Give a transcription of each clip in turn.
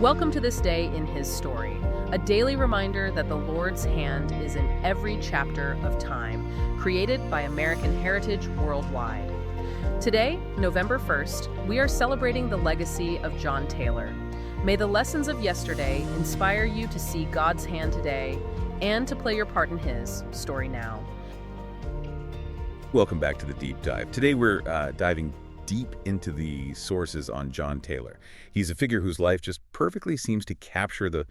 Welcome to this day in his story, a daily reminder that the Lord's hand is in every chapter of time, created by American heritage worldwide. Today, November 1st, we are celebrating the legacy of John Taylor. May the lessons of yesterday inspire you to see God's hand today and to play your part in his story now. Welcome back to the Deep Dive. Today we're diving deep into the sources on John Taylor. He's a figure whose life just perfectly seems to capture the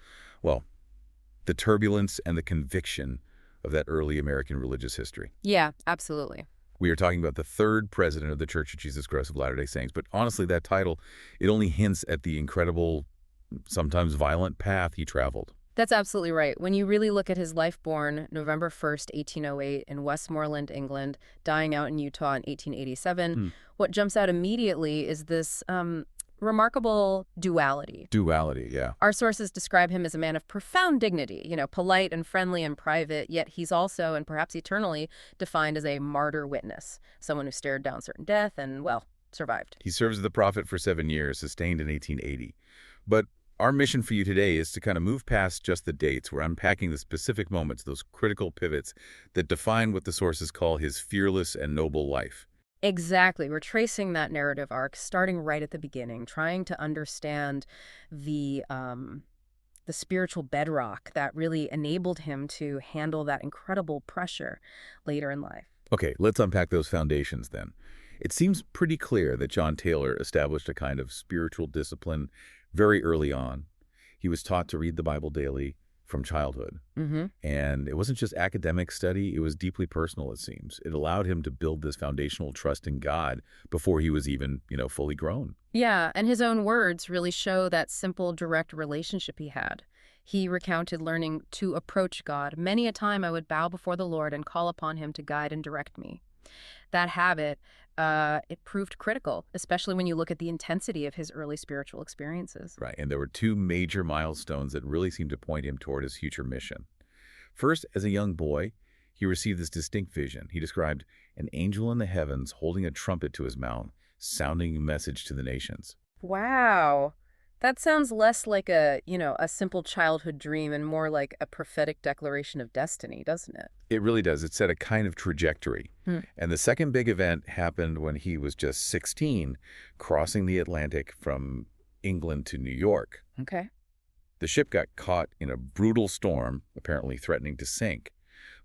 turbulence and the conviction of that early American religious history. Yeah, absolutely. We are talking about the third president of the Church of Jesus Christ of Latter-day Saints, but honestly, that title, it only hints at the incredible, sometimes violent path he traveled. That's absolutely right. When you really look at his life, born November 1st, 1808 in Westmoreland, England, dying out in Utah in 1887, what jumps out immediately is this remarkable duality. Duality, yeah. Our sources describe him as a man of profound dignity, polite and friendly and private, yet he's also, and perhaps eternally, defined as a martyr witness, someone who stared down certain death and, survived. He serves as the prophet for 7 years, sustained in 1880. But our mission for you today is to kind of move past just the dates. We're unpacking the specific moments, those critical pivots that define what the sources call his fearless and noble life. Exactly. We're tracing that narrative arc, starting right at the beginning, trying to understand the spiritual bedrock that really enabled him to handle that incredible pressure later in life. Okay, let's unpack those foundations then. It seems pretty clear that John Taylor established a kind of spiritual discipline very early on. He was taught to read the Bible daily from childhood. And it wasn't just academic study, it was deeply personal, it seems. It allowed him to build this foundational trust in God before he was even, fully grown. Yeah, and his own words really show that simple, direct relationship he had. He recounted learning to approach God. Many a time I would bow before the Lord and call upon him to guide and direct me. That habit, it proved critical, especially when you look at the intensity of his early spiritual experiences. Right, and there were two major milestones that really seemed to point him toward his future mission. First, as a young boy, he received this distinct vision. He described an angel in the heavens holding a trumpet to his mouth, sounding a message to the nations. Wow. That sounds less like a simple childhood dream and more like a prophetic declaration of destiny, doesn't it? It really does. It set a kind of trajectory. And the second big event happened when he was just 16, crossing the Atlantic from England to New York. Okay. The ship got caught in a brutal storm, apparently threatening to sink.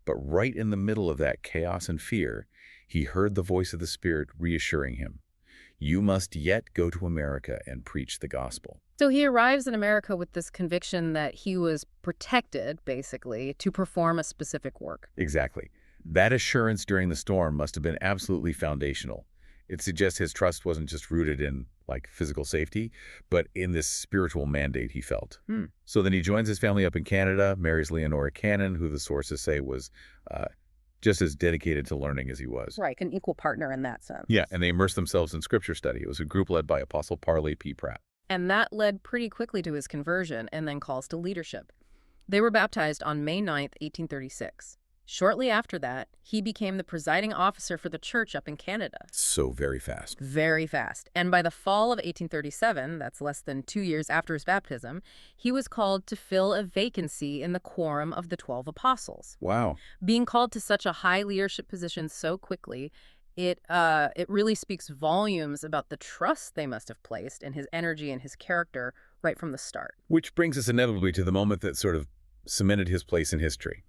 But right in the middle of that chaos and fear, he heard the voice of the Spirit reassuring him. You must yet go to America and preach the gospel. So he arrives in America with this conviction that he was protected, basically, to perform a specific work. Exactly. That assurance during the storm must have been absolutely foundational. It suggests his trust wasn't just rooted in, physical safety, but in this spiritual mandate he felt. So then he joins his family up in Canada, marries Leonora Cannon, who the sources say was just as dedicated to learning as he was. Right, an equal partner in that sense. Yeah, and they immersed themselves in scripture study. It was a group led by Apostle Parley P. Pratt. And that led pretty quickly to his conversion and then calls to leadership. They were baptized on May 9th, 1836. Shortly after that, he became the presiding officer for the church up in Canada. So very fast. Very fast. And by the fall of 1837, that's less than 2 years after his baptism, he was called to fill a vacancy in the quorum of the 12 apostles. Wow. Being called to such a high leadership position so quickly, it really speaks volumes about the trust they must have placed in his energy and his character right from the start. Which brings us inevitably to the moment that sort of cemented his place in history.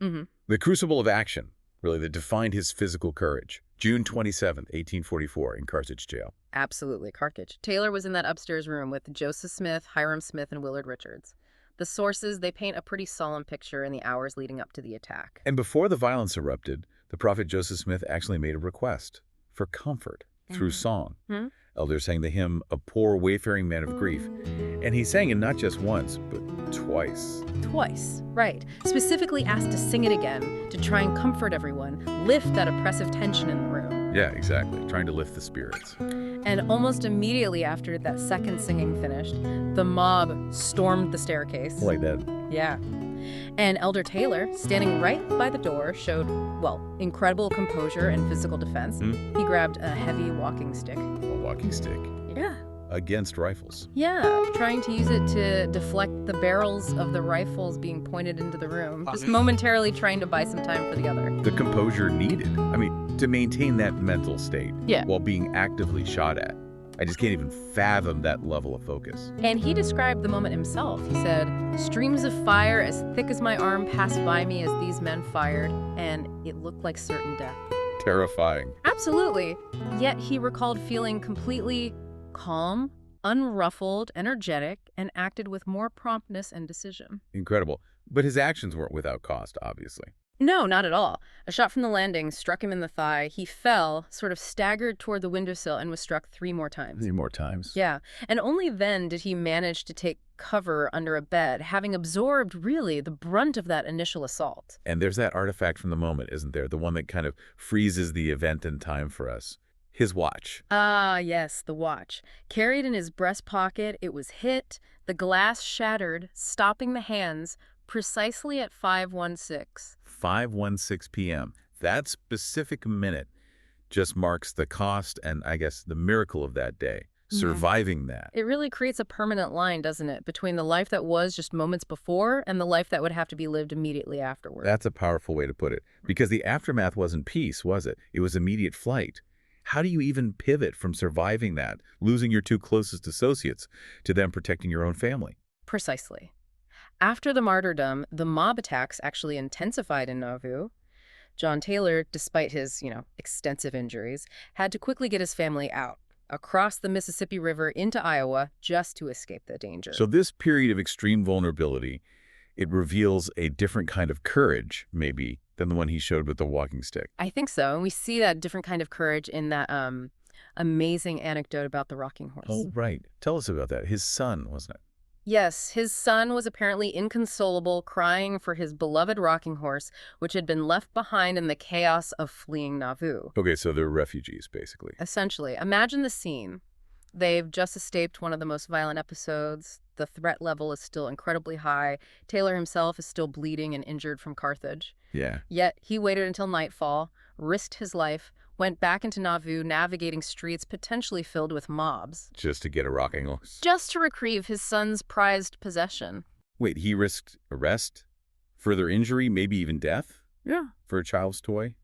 The crucible of action, really, that defined his physical courage. June 27th, 1844, in Carthage Jail. Absolutely, Carthage. Taylor was in that upstairs room with Joseph Smith, Hiram Smith, and Willard Richards. The sources, they paint a pretty solemn picture in the hours leading up to the attack. And before the violence erupted, the prophet Joseph Smith actually made a request for comfort through song. Elders sang the hymn, A Poor Wayfaring Man of Grief. And he sang it not just once, but twice. Twice, right. Specifically asked to sing it again to try and comfort everyone, lift that oppressive tension in the room. Yeah, exactly. Trying to lift the spirits. And almost immediately after that second singing finished, the mob stormed the staircase. Like that. Yeah. And Elder Taylor, standing right by the door, showed, incredible composure and physical defense. He grabbed a heavy walking stick. A walking stick. Yeah. against rifles. Yeah, trying to use it to deflect the barrels of the rifles being pointed into the room, just momentarily trying to buy some time for the other. The composure needed, to maintain that mental state Yeah. while being actively shot at. I just can't even fathom that level of focus. And he described the moment himself. He said, "Streams of fire as thick as my arm passed by me as these men fired, and it looked like certain death." Terrifying. Absolutely. Yet he recalled feeling completely calm, unruffled, energetic, and acted with more promptness and decision. Incredible. But his actions weren't without cost, obviously. No, not at all. A shot from the landing struck him in the thigh. He fell, sort of staggered toward the windowsill, and was struck 3 more times. 3 more times? Yeah, and only then did he manage to take cover under a bed, having absorbed, really, the brunt of that initial assault. And there's that artifact from the moment, isn't there? The one that kind of freezes the event in time for us. His watch. Ah, yes, the watch. Carried in his breast pocket, it was hit, the glass shattered, stopping the hands precisely at 5:16. 5:16 p.m. That specific minute just marks the cost and, I guess, the miracle of that day, surviving that. It really creates a permanent line, doesn't it, between the life that was just moments before and the life that would have to be lived immediately afterward. That's a powerful way to put it, because the aftermath wasn't peace, was it? It was immediate flight. How do you even pivot from surviving that, losing your 2 closest associates, to them protecting your own family? Precisely. After the martyrdom, the mob attacks actually intensified in Nauvoo. John Taylor, despite his, extensive injuries, had to quickly get his family out, across the Mississippi River into Iowa, just to escape the danger. So this period of extreme vulnerability, it reveals a different kind of courage, maybe, than the one he showed with the walking stick. I think so, and we see that different kind of courage in that amazing anecdote about the rocking horse. Oh, right. Tell us about that. His son, wasn't it? Yes, his son was apparently inconsolable, crying for his beloved rocking horse, which had been left behind in the chaos of fleeing Nauvoo. Okay, so they're refugees, basically. Essentially. Imagine the scene. They've just escaped one of the most violent episodes. The threat level is still incredibly high. Taylor himself is still bleeding and injured from Carthage. Yeah. Yet he waited until nightfall, risked his life, went back into Nauvoo, navigating streets potentially filled with mobs. Just to get a rocking horse? Just to retrieve his son's prized possession. Wait, he risked arrest, further injury, maybe even death? Yeah. For a child's toy?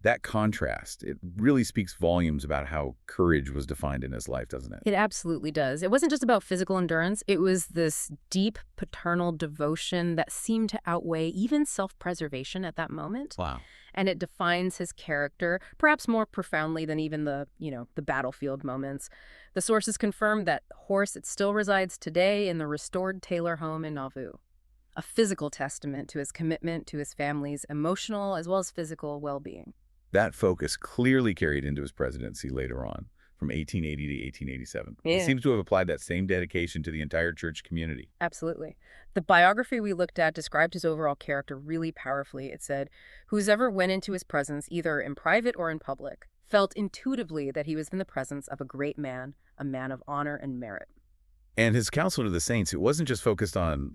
That contrast, it really speaks volumes about how courage was defined in his life, doesn't it? It absolutely does. It wasn't just about physical endurance. It was this deep paternal devotion that seemed to outweigh even self-preservation at that moment. Wow. And it defines his character, perhaps more profoundly than even the battlefield moments. The sources confirm that horse, it still resides today in the restored Taylor home in Nauvoo. A physical testament to his commitment to his family's emotional as well as physical well-being. That focus clearly carried into his presidency later on, from 1880 to 1887. Yeah. He seems to have applied that same dedication to the entire church community. Absolutely. The biography we looked at described his overall character really powerfully. It said, "Whoever went into his presence, either in private or in public, felt intuitively that he was in the presence of a great man, a man of honor and merit." And his counsel to the saints, it wasn't just focused on,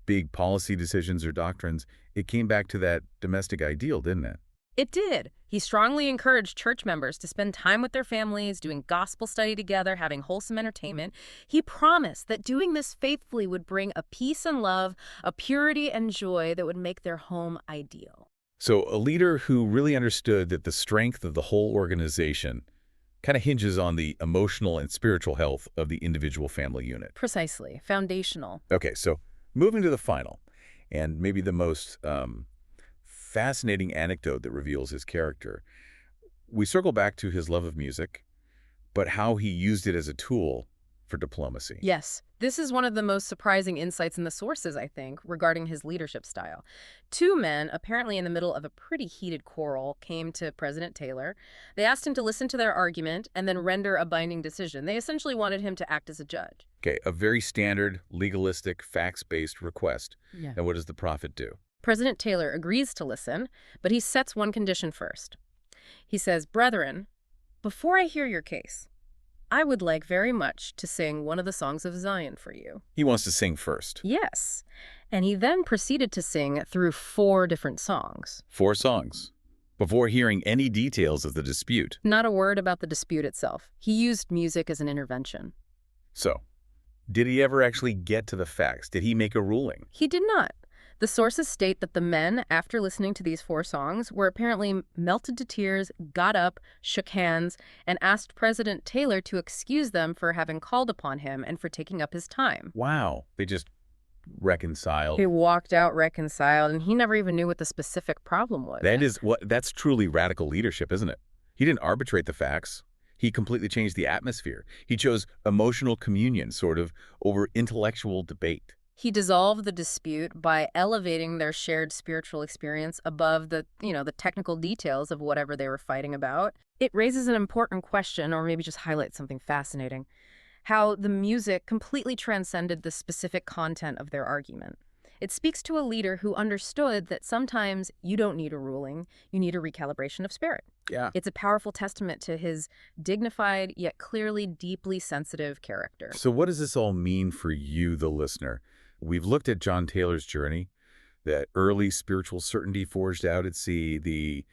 big policy decisions or doctrines. It came back to that domestic ideal, didn't it? It did. He strongly encouraged church members to spend time with their families, doing gospel study together, having wholesome entertainment. He promised that doing this faithfully would bring a peace and love, a purity and joy that would make their home ideal. So a leader who really understood that the strength of the whole organization kind of hinges on the emotional and spiritual health of the individual family unit. Precisely. Foundational. Okay, so moving to the final, and maybe the most fascinating anecdote that reveals his character. We circle back to his love of music, but how he used it as a tool for diplomacy. Yes, this is one of the most surprising insights in the sources, I think, regarding his leadership style. 2 men, apparently in the middle of a pretty heated quarrel, came to President Taylor. They asked him to listen to their argument and then render a binding decision. They essentially wanted him to act as a judge. Okay, a very standard, legalistic, facts-based request. Yeah. And what does the prophet do? President Taylor agrees to listen, but he sets one condition first. He says, "Brethren, before I hear your case, I would like very much to sing one of the songs of Zion for you." He wants to sing first. Yes. And he then proceeded to sing through 4 different songs. 4 songs. before hearing any details of the dispute. Not a word about the dispute itself. He used music as an intervention. So, did he ever actually get to the facts? Did he make a ruling? He did not. The sources state that the men, after listening to these 4 songs, were apparently melted to tears, got up, shook hands, and asked President Taylor to excuse them for having called upon him and for taking up his time. Wow. They just reconciled. He walked out reconciled, and he never even knew what the specific problem was. That's truly radical leadership, isn't it? He didn't arbitrate the facts. He completely changed the atmosphere. He chose emotional communion, sort of, over intellectual debate. He dissolved the dispute by elevating their shared spiritual experience above the technical details of whatever they were fighting about. It raises an important question, or maybe just highlights something fascinating, how the music completely transcended the specific content of their argument. It speaks to a leader who understood that sometimes you don't need a ruling, you need a recalibration of spirit. Yeah. It's a powerful testament to his dignified, yet clearly deeply sensitive character. So what does this all mean for you, the listener? We've looked at John Taylor's journey, that early spiritual certainty forged out at sea, the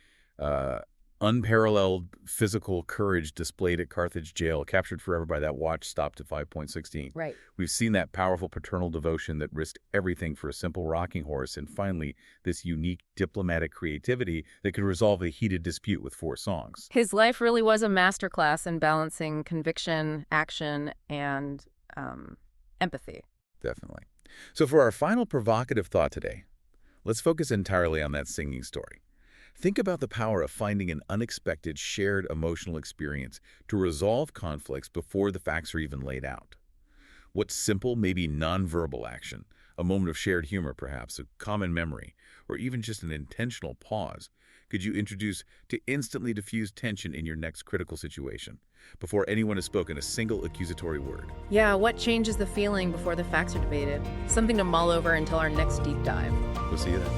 unparalleled physical courage displayed at Carthage Jail, captured forever by that watch stopped at 5.16. Right. We've seen that powerful paternal devotion that risked everything for a simple rocking horse, and finally, this unique diplomatic creativity that could resolve a heated dispute with 4 songs. His life really was a masterclass in balancing conviction, action, and empathy. Definitely. So for our final provocative thought today, let's focus entirely on that singing story. Think about the power of finding an unexpected shared emotional experience to resolve conflicts before the facts are even laid out. What simple, maybe nonverbal action, a moment of shared humor perhaps, a common memory, or even just an intentional pause, could you introduce to instantly diffuse tension in your next critical situation, before anyone has spoken a single accusatory word? Yeah, what changes the feeling before the facts are debated? Something to mull over until our next deep dive. We'll see you then.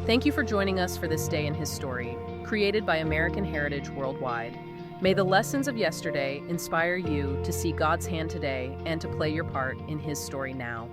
Thank you for joining us for this day in his story, created by American Heritage Worldwide. May the lessons of yesterday inspire you to see God's hand today and to play your part in his story now.